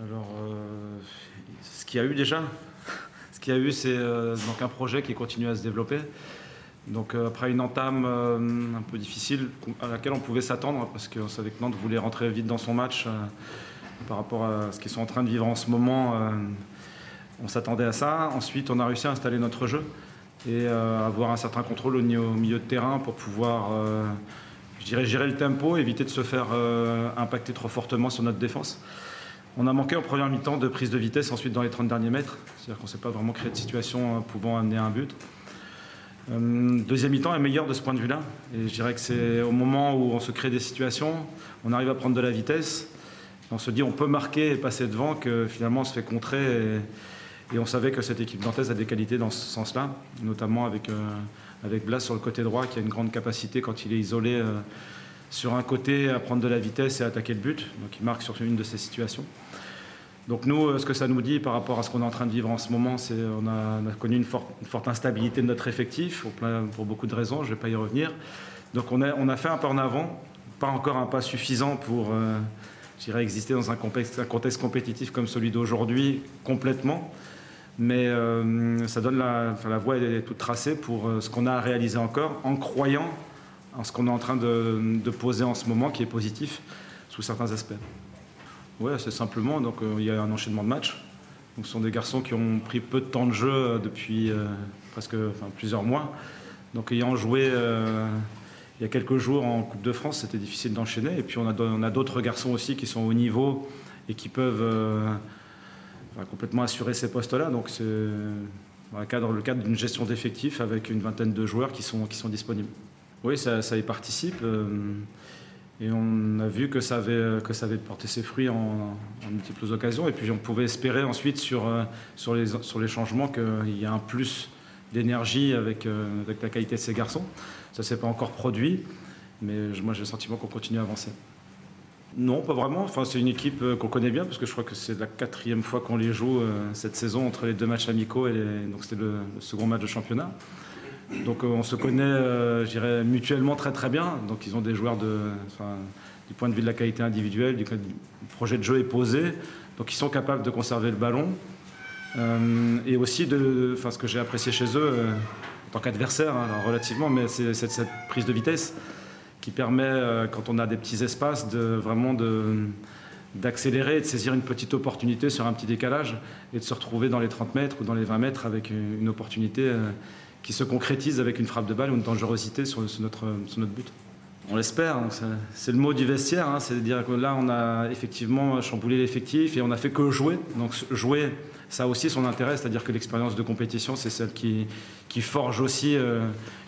Alors, ce qu'il y a eu déjà, ce qu'il y a eu, c'est donc un projet qui continue à se développer. Donc après une entame un peu difficile à laquelle on pouvait s'attendre, parce qu'on savait que Nantes voulait rentrer vite dans son match par rapport à ce qu'ils sont en train de vivre en ce moment. On s'attendait à ça. Ensuite, on a réussi à installer notre jeu et avoir un certain contrôle au milieu de terrain pour pouvoir, je dirais, gérer le tempo, éviter de se faire impacter trop fortement sur notre défense. On a manqué en première mi-temps de prise de vitesse ensuite dans les 30 derniers mètres. C'est-à-dire qu'on ne s'est pas vraiment créé de situation pouvant amener à un but. Deuxième mi-temps est meilleur de ce point de vue-là. Et je dirais que c'est au moment où on se crée des situations, on arrive à prendre de la vitesse, on se dit on peut marquer et passer devant, que finalement on se fait contrer. Et on savait que cette équipe nantaise a des qualités dans ce sens-là, notamment avec Blas sur le côté droit, qui a une grande capacité quand il est isolé sur un côté à prendre de la vitesse et à attaquer le but. Donc il marque sur une de ces situations. Donc nous, ce que ça nous dit par rapport à ce qu'on est en train de vivre en ce moment, c'est qu'on a connu une forte instabilité de notre effectif, pour beaucoup de raisons, je ne vais pas y revenir. Donc on a fait un pas en avant, pas encore un pas suffisant pour je dirais, exister dans un contexte compétitif comme celui d'aujourd'hui complètement. Mais ça donne la voie est toute tracée pour ce qu'on a à réaliser encore, en croyant en ce qu'on est en train de poser en ce moment, qui est positif sous certains aspects. Oui, c'est simplement. Donc, il y a un enchaînement de matchs. Donc, ce sont des garçons qui ont pris peu de temps de jeu depuis plusieurs mois. Donc, ayant joué il y a quelques jours en Coupe de France, c'était difficile d'enchaîner. Et puis, on a d'autres garçons aussi qui sont au niveau et qui peuvent complètement assurer ces postes-là. Donc, c'est le cadre d'une gestion d'effectifs avec une vingtaine de joueurs qui sont disponibles. Oui, ça y participe. Et on a vu que ça avait porté ses fruits en multiples occasions. Et puis on pouvait espérer ensuite sur les changements qu'il y a un plus d'énergie avec la qualité de ces garçons. Ça ne s'est pas encore produit, mais moi j'ai le sentiment qu'on continue à avancer. Non, pas vraiment. Enfin, c'est une équipe qu'on connaît bien, parce que je crois que c'est la 4e fois qu'on les joue cette saison entre les 2 matchs amicaux. Donc c'était le second match de championnat. Donc on se connaît, je dirais, mutuellement très très bien. Donc ils ont des joueurs du point de vue de la qualité individuelle, du projet de jeu est posé. Donc ils sont capables de conserver le ballon. Et aussi, ce que j'ai apprécié chez eux, en tant qu'adversaire, relativement, mais c'est cette prise de vitesse qui permet, quand on a des petits espaces, d'accélérer et de saisir une petite opportunité sur un petit décalage et de se retrouver dans les 30 mètres ou dans les 20 mètres avec une opportunité qui se concrétise avec une frappe de balle ou une dangerosité sur notre but. On l'espère, c'est le mot du vestiaire, c'est-à-dire que là on a effectivement chamboulé l'effectif et on n'a fait que jouer. Donc jouer, ça a aussi son intérêt, c'est-à-dire que l'expérience de compétition, c'est celle qui forge aussi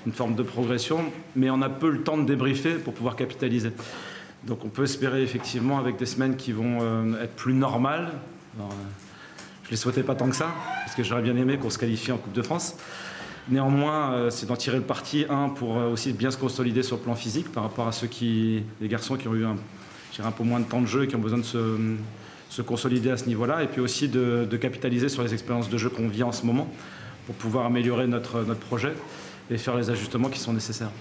une forme de progression, mais on a peu le temps de débriefer pour pouvoir capitaliser. Donc on peut espérer effectivement avec des semaines qui vont être plus normales. Alors, je ne les souhaitais pas tant que ça, parce que j'aurais bien aimé qu'on se qualifie en Coupe de France. Néanmoins, c'est d'en tirer le parti, pour aussi bien se consolider sur le plan physique par rapport à les garçons qui ont eu un peu moins de temps de jeu et qui ont besoin de se consolider à ce niveau-là, et puis aussi de capitaliser sur les expériences de jeu qu'on vit en ce moment pour pouvoir améliorer notre projet et faire les ajustements qui sont nécessaires.